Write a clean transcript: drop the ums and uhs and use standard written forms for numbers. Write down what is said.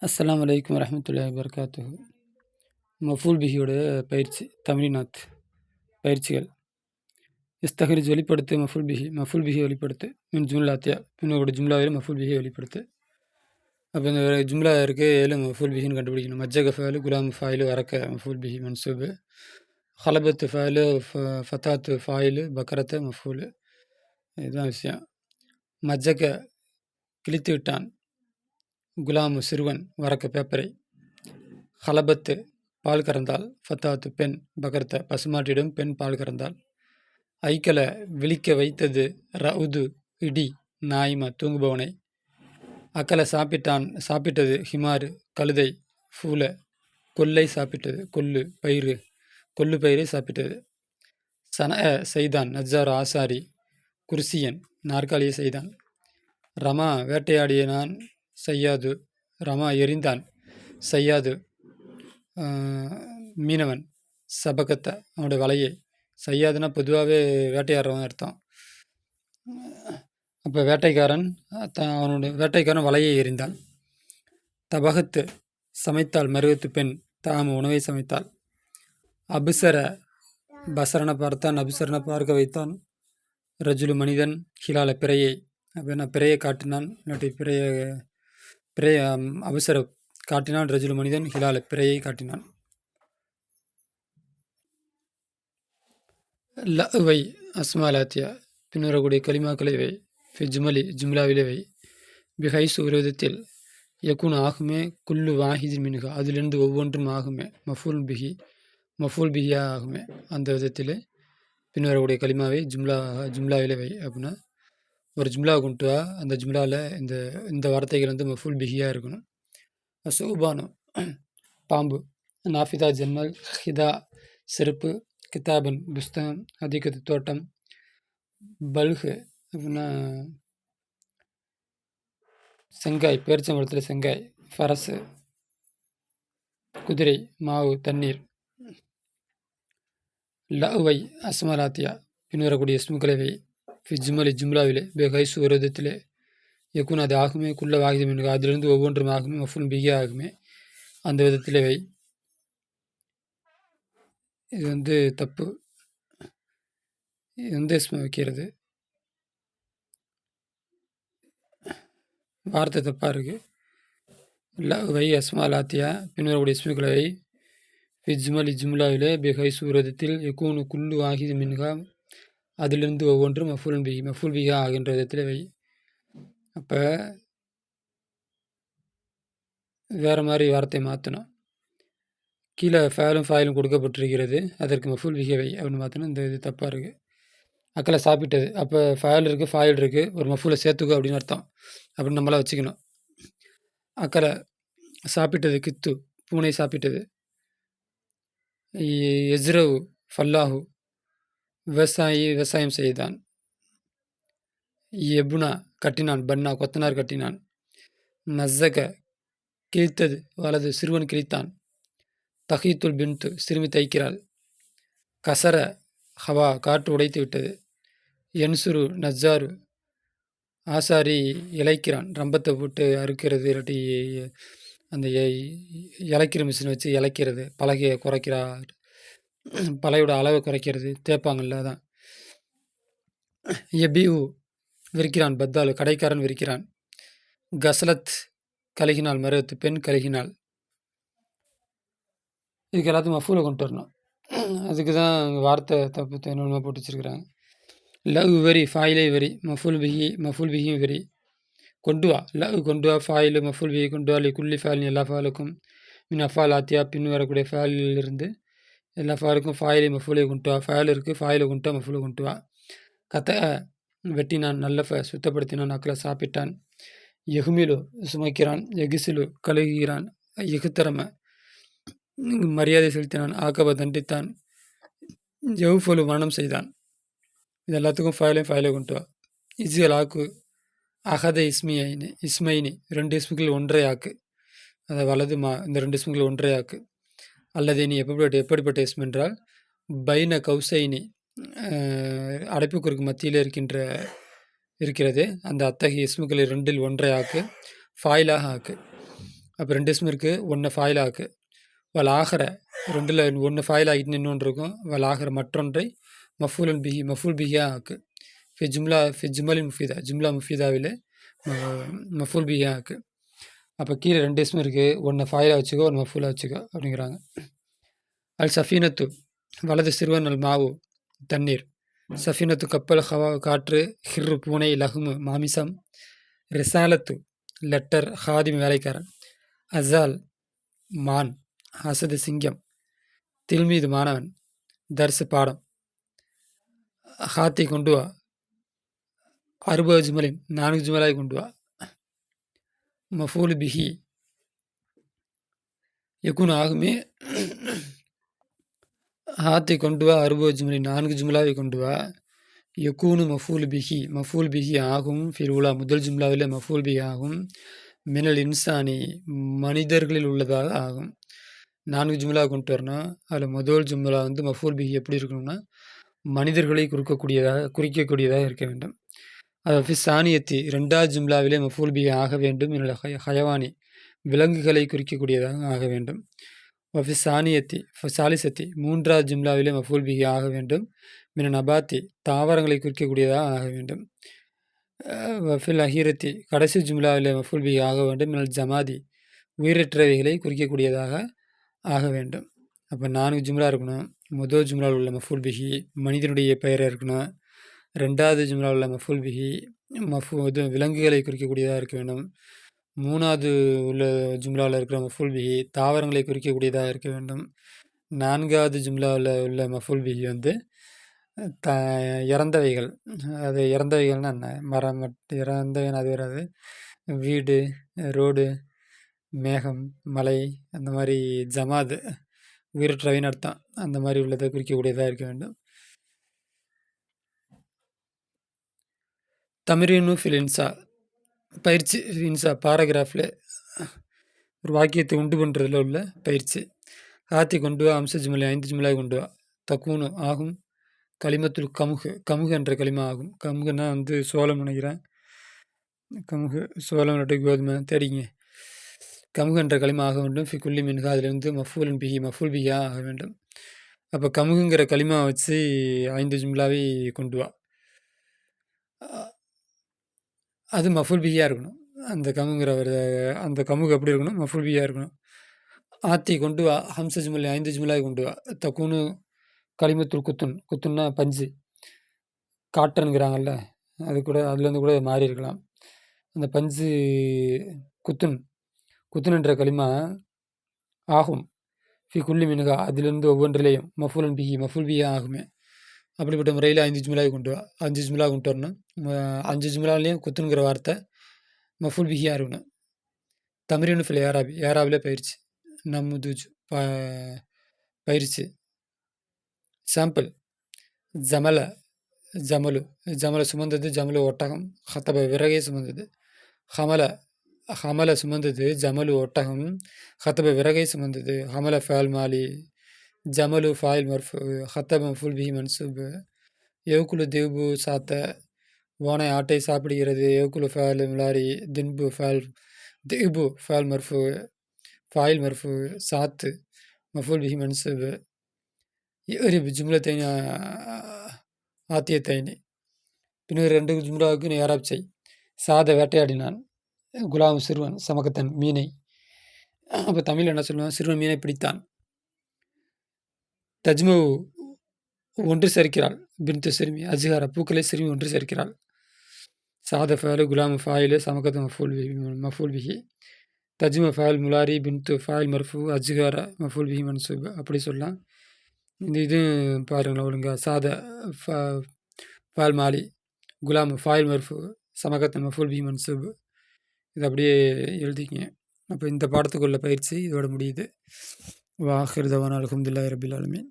அஸ்ஸலாமு அலைக்கும் வரஹ்மத்துல்லாஹி வபரகாத்துஹு. மஃபூல் பிஹியோட பயிற்சி தமிழ்நாத் பயிற்சிகள். இஸ்தஹரிஜ் வெளிப்படுத்து மஃபூல் பிஹி மஃபூல் பிஹி வெளிப்படுத்து மின் ஜும்லாத்தியா பின்னோட ஜும்லாவில் மஃபூல் பிஹி வெளிப்படுத்து. அப்போ இந்த ஜும்லா இருக்குது 7 மஃபூல் பிஹின்னு கண்டுபிடிக்கணும். மஜ்ஜக ஃபாயிலு குலாம் ஃபாயிலு வரக்க மஃபூல் பிஹி மன்சூபு ஹலபத்து ஃபாயிலு ஃபத்தாத்து ஃபாயிலு பக்கரத்தை மஃபூலு. இதுதான் விஷயம். மஜ்ஜக கிழித்து விட்டான், குலாமு சிறுவன், வரக்க பேப்பரை, ஹலபத்து பால் கறந்தாள், ஃபத்தாத்து பெண், பகர்த்த பசுமாட்டிடம் பெண் பால் கறந்தாள், ஐக்கல விழிக்க வைத்தது, ரவுது இடி, நாயிம தூங்குபவனை, அக்கல சாப்பிட்டது, ஹிமாரு கழுதை, ஃபூல கொல்லை சாப்பிட்டது, கொல்லு பயிரை சாப்பிட்டது, சன செய்தான், நஜ்ஜார் ஆசாரி, குர்சியன் நாற்காலியை செய்தான், ரமா வேட்டையாடிய நான், செய்யாது ரமா எரிந்தான், செய்யாது மீனவன், சபகத்தை அவனுடைய வலையை, செய்யாதுன்னா பொதுவாகவே வேட்டையாடுறவன் அர்த்தம். அப்போ வேட்டைக்காரன் வலையை எறிந்தான். தபகத்து சமைத்தாள், மருகத்து பெண் தாம உணவை சமைத்தாள். அபுசர பசரனை பார்த்தான், அபுசரனை பார்க்க வைத்தான். ரஜுலு மனிதன், ஹிலால பிறையை, அப்படின்னா பிறையை காட்டினான், இல்லாட்டி பிறைய அபுசர காட்டினான். ரஜுலு மனிதன் ஹிலால பிறையை காட்டினான். லவை அஸ்மாலாத்தியா பின்வரக்கூடிய கலிமாக்களை வை, ஃபிஜ்மலி ஜும்லாவிலே வை, பிஹைசு விரோதத்தில் யகுன் ஆகுமே, குல்லு வாஹிதின் மின்ஹா அதிலிருந்து ஒவ்வொன்றும் ஆகுமே, மஃபூல் பிஹியா ஆகுமே, அந்த விதத்தில் பின்வரக்கூடிய கலிமாவை ஜும்லாவிலே வை. அப்படின்னா ஒரு ஜும்லாவை கொண்டு வா, அந்த ஜும்லாவில் இந்த வார்த்தைகள் வந்து மஃபூல் பிஹியாக இருக்கணும். சூபானு பாம்பு, நாஃபிதா ஜன்னல், ஹிதா செருப்பு, கிதாபன் புஸ்தகம், அதிகத்து தோட்டம், பல்கு அப்படின்னா செங்காய், பேரிச்சம்பழத்தில் செங்காய், ஃபரசு குதிரை, மாவு தண்ணீர். லவை அஸ்மலாத்தியா பின்வரக்கூடிய இஸ்முக்களை வை, ஃபிஜ்மலி ஜும்லாவிலே, பெஹைசு விரோதத்திலே, யக்குன் அது ஆகுமே, குள்ள வாகிதம் எனக்கு அதிலிருந்து ஒவ்வொன்றும் ஆகுமே, மஃபூல் பிஹி ஆகுமே, அந்த விதத்திலே வை. இது வந்து தப்பு. இது வந்து இஸ்ம வைக்கிறது வார்த்தை தப்பாக இருக்குது. வை அஸ்மாலாத்தியா பின்வரக்கூடிய இஸ்முக்களை வை, ஃபிஜ்மலி ஜும்லாவிலே, பெஹைசு விரோதத்தில், யக்கூனு குல்லு வாஹிது மின்ஹா அதிலிருந்து ஒவ்வொன்றும் மஃபூல் பிஹா ஆகின்ற விதத்தில் வை. அப்போ வேறு மாதிரி வார்த்தை மாற்றணும். கீழே ஃபாயிலும் கொடுக்கப்பட்டிருக்கிறது, அதற்கு மஃபூல் பிஹி வை அப்படின்னு மாற்றணும். இந்த இது தப்பாக இருக்குது. அக்கலை சாப்பிட்டது, அப்போ ஃபாயில் இருக்குது, ஒரு மஃபூலை சேர்த்துக்கோ அப்படின்னு அர்த்தம், அப்படின்னு நம்மளாம் வச்சுக்கணும். அக்கலை சாப்பிட்டது, கித்து பூனை சாப்பிட்டது, எஸ்ரவு ஃபல்லாஹு விவசாயம் செய்தான், எபுனா கட்டினான், பன்னா கொத்தனார் கட்டினான், மஸ்ஸக கிழித்தது வலது சிறுவன் கிழித்தான், தஹீத்துல் பின்து சிறுமி தைக்கிறாள், கசர ஹவா காற்று உடைத்து விட்டது, என்சுரு நஜ்ஜாரு ஆசாரி இழைக்கிறான், ரம்பத்தை போட்டு அறுக்கிறது, இல்லாட்டி அந்த இலைக்கிற மிஷினை வச்சு இலைக்கிறது, பலகையை குறைக்கிறார், பலையோட அளவை குறைக்கிறது, தேப்பாங்கல்ல அதான். எபியூ விற்கிறான், பத்தாலு கடைக்காரன் விற்கிறான், கசலத் கலகினாள், மருவத்து பெண் கலகினாள். இதுக்கு எல்லாத்தையும் மஃபூலை கொண்டு வரணும். அதுக்கு தான் வார்த்தை தப்பு என்னென்னமோ போட்டு வச்சுருக்குறாங்க. லவ் வெரி ஃபாயிலே வெரி, மஃபூல் பிஹியும் வெரி, கொண்டு வா, லவ் கொண்டு வா, ஃபாயிலு மஃபூல் பிஹி கொண்டு வா, குல்லி ஃபாயிலின் எல்லா ஃபாலுக்கும், மின் அஃபால் ஆத்தியா பின் வரக்கூடிய ஃபாயிலிருந்து எல்லா ஃபாலுக்கும் ஃபாயிலை மஃபூலை கொண்டு வா, ஃபாயில் இருக்குது, ஃபாயிலை கொண்டு வா, மஃபூலை கொண்டு வா. கத்த வெட்டினான், நல்ல சுத்தப்படுத்தினான், அக்கலை சாப்பிட்டான், எஹுமிலு சுமைக்கிறான், எகிசிலு கழுகுகிறான், எகுத்தரம மரியாதை செலுத்தினான், ஆக்கப தண்டித்தான், எவுஃபலு மரணம் செய்தான். இது எல்லாத்துக்கும் ஃபாயிலை கொண்டு வா. இஸ்கல் ஆக்கு, அகத இஸ்மைனி 2 இஸ்முகள் ஒன்றை ஆக்கு, அதை வலது இந்த 2 இஸ்முகள் ஒன்றை ஆக்கு. அல்லது நீ எப்படிப்பட்ட இஸ்ம் என்றால், பைன கௌசைனி அடைப்புக்குறுக்கு மத்தியில் இருக்கிறது, அந்த அத்தகைய இஸ்முகளை 2இல் ஒன்றை ஆக்கு, ஃபாயிலாக ஆக்கு. அப்போ 2 இஸ்ம் இருக்குது, ஒன்று ஃபாயில் ஆக்கு. வல் ஆகிற 2ல் ஒன்று ஃபாயில் ஆகிட்டு இன்னொன்று இருக்கும். வல் ஆகிற மற்றொன்றை மஃபூலன் பிஹி மஃபூல் பிஹியாக ஆக்கு. ஃபி ஜுமலின் முஃபீதா ஜும்லா முஃபீதாவில் மஃபூல் பிஹியாக ஆக்கு. அப்போ கீழே 2 இஸ்ம் இருக்குது, ஒன்று ஃபாயிலாக வச்சுக்கோ, ஒன்று மஃபூலாக வச்சுக்கோ அப்படிங்கிறாங்க. அல் சஃபீனத்து வலது சிறுவன், அல் மாவு தண்ணீர், சஃபீனத்து கப்பல், ஹவா காற்று, ஹிர்ரு பூனை, லஹ்மு மாமிசம், ரிசாலத்து லெட்டர், ஹாதிம் வேலைக்காரன், அசால் மான், அசது சிங்கம், தில்மீது மாணவன், தர்சு பாடம், ஹாத்தி கொண்டு வா, 60 ஜுமலின் 4 ஜுமலாய் கொண்டு வா, மஃபூல் பிஹி யகுன் ஆகுமே, ஹாத்தி கொண்டு வா 60 ஜுமலின் 4 ஜுமலாவை கொண்டு வா, யக்கூனு மஃபூல் பிஹி ஆகும், ஃபில் உலா முதல் ஜும்லாவில் மஃபூல் பிஹி ஆகும், மினல் இன்சானி மனிதர்களில் உள்ளதாக ஆகும். 4 ஜும்லா கொண்டு வரணும். அதில் முதல் ஜும்லா வந்து மஃபூல் பிஹி எப்படி இருக்கணும்னா மனிதர்களை குறிக்கக்கூடியதாக இருக்க வேண்டும். அது ஃபி சானியத்தி 2வது ஜும்லாவிலே மஃபூல் பிஹி ஆக வேண்டும். மினல் ஹயவானி விலங்குகளை குறிக்கக்கூடியதாக ஆக வேண்டும். வஃபி சானியத்தி சாலிசத்தி 3வது ஜும்லாவிலே மஃபூல் பிஹி ஆக வேண்டும். மின நபாத்தி தாவரங்களை குறிக்கக்கூடியதாக ஆக வேண்டும். வஃபில் அஹீரத்தி கடைசி ஜும்லாவிலே மஃபூல் பிஹி ஆக வேண்டும். மினல் ஜமாதி உயிரற்றவைகளை குறிக்கக்கூடியதாக ஆக வேண்டும். அப்போ 4 ஜும்லா இருக்கணும். முதல் ஜும்லாவில் உள்ள மஃபூல் பிஹி மனிதனுடைய பெயராக இருக்கணும். 2வது ஜும்லாவில் உள்ள மஃபூல் பிஹி விலங்குகளை குறிக்கக்கூடியதாக இருக்க வேண்டும். 3வது உள்ள ஜும்லாவில் இருக்கிற மஃபூல் பிஹி தாவரங்களை குறிக்கக்கூடியதாக இருக்க வேண்டும். 4வது ஜும்லாவில் உள்ள மஃபூல் பிஹி வந்து இறந்தவைகள். அது இறந்தவைகள்னா என்ன? மரம் இறந்தவைன்னு அது வராது. வீடு, ரோடு, மேகம், மலை, அந்த மாதிரி ஜமாது உயிரற்றவைன்னு அர்த்தம். அந்த மாதிரி உள்ளதை குறிக்கக்கூடியதாக இருக்க வேண்டும். தம்ரீனு ஃபில் இன்சா பயிற்சி. இன்சா பாராகிராஃபில் ஒரு வாக்கியத்தை உண்டு பண்ணுறதுல உள்ள பயிற்சி. ஹாத்தி கொண்டு வா 5 ஜுமலை 5 ஜுமலாக கொண்டு வா. தக்கூனு ஆகும். களிமத்துல் கமுகு என்ற களிமா ஆகும். கமுகுன்னா வந்து சோளம் நினைக்கிறேன். கமுகு சோளம் இல்லாட்டி கோதுமை தேடிங்க. கமுகு என்ற களிமா ஆக வேண்டும். ஃபி குல்லி மின்ஹா அதிலிருந்து மஃபூல் பிஹியா ஆக வேண்டும். அப்போ கமுகுங்கிற களிமா வச்சு 5 ஜும்லாவை கொண்டு வா. அது மஃபூல் பிஹியாக இருக்கணும். அந்த கமுகு எப்படி இருக்கணும்? மஃபூல் பிஹியாக இருக்கணும். ஆத்தி கொண்டு வா 5 ஜுமலை 5 ஜுமலாவை கொண்டு வா. தக்கூனு களிமத்துல் குத்துன்னா பஞ்சு காட்டனுங்கிறாங்கல்ல, அது கூட அதுலேருந்து கூட மாறி இருக்கலாம். அந்த பஞ்சு குத்துன் என்ற களிமா ஆகும். ஃபி குல்லி மின்ஹா அதிலிருந்து ஒவ்வொன்றிலேயும் மஃபூல் பிஹியா ஆகுமே. அப்படிப்பட்ட முறையில் 5 ஜுமலாவை கொண்டு வா. 5 ஜுமலா கொண்டு வரணும். 5 ஜுமலாலையும் குத்துனுங்கிற வார்த்தை மஃபூல் பிஹியாக இருக்கணும். தம்ரீனு ஃபில் ஏராபில் பயிற்சி. நமுதுஜ் பயிற்சி. சாம்பிள். ஜமல சுமந்தது, ஜமலு ஒட்டகம். ஹத்தப விறகை சுமந்தது. ஹமல சுமந்தது, ஜமலு ஒட்டகம். ஹத்தப விறகை சுமந்தது. ஹமல ஃபால் மாலி, ஜமலு ஃபாயில் மர்ஃபு. ஹத்தப மஃபூல் பிஹி மன்சூப். யவுக்குலு திவ்பு சாத்த ஓனை ஆட்டை சாப்பிடுகிறது. யவுக்குலு ஃபால் முலாரி. திவ்பு ஃபால் மர்ஃபு. ஃபாயில் மர்ஃபு. சாத்து மஃபூல் பிஹி மன்சூப். ஜும்லத்தைனி ஆத்தியத்தைனி. பின்னர் 2 ஜும்லாவுக்கு ஏராப் செய். சாத வேட்டையாடினான். குலாம் சிறுவன். சமக்கத்தன் மீனை. அப்போ தமிழ் என்ன சொல்லுவான்? சிறுவன் மீனை பிடித்தான். தஜ்மு ஒன்று சேர்க்கிறாள். பின்து சிறுமி. அஜ்ஹார பூக்களை சிறுமி ஒன்று சேர்க்கிறாள். சாத ஃபேலு குலாம் ஃபாயிலு சமக்கத்து மஃபூல் பிஹி. தஜ்மு ஃபாயில் முலாரி பின்து ஃபாயில் மர்ஃபு அஜ்ஹார மஃபூல் பிஹி மன்சூப். அப்படி சொல்லலாம். இது பாருங்களேன் ஒழுங்கா. சாத ஃபால் மாலி, குலாம் ஃபாயில் மர்ஃபு, சமகத்தன் மஃபூல் பிஹி மன்சூப். இது அப்படியே எழுதிக்கிங்க. அப்போ இந்த பாடத்துக்குள்ள பயிற்சி இதோட முடியுது. வாஹிர் தவானா அல்ஹம்துலில்லாஹி ரபில் ஆலமீன்.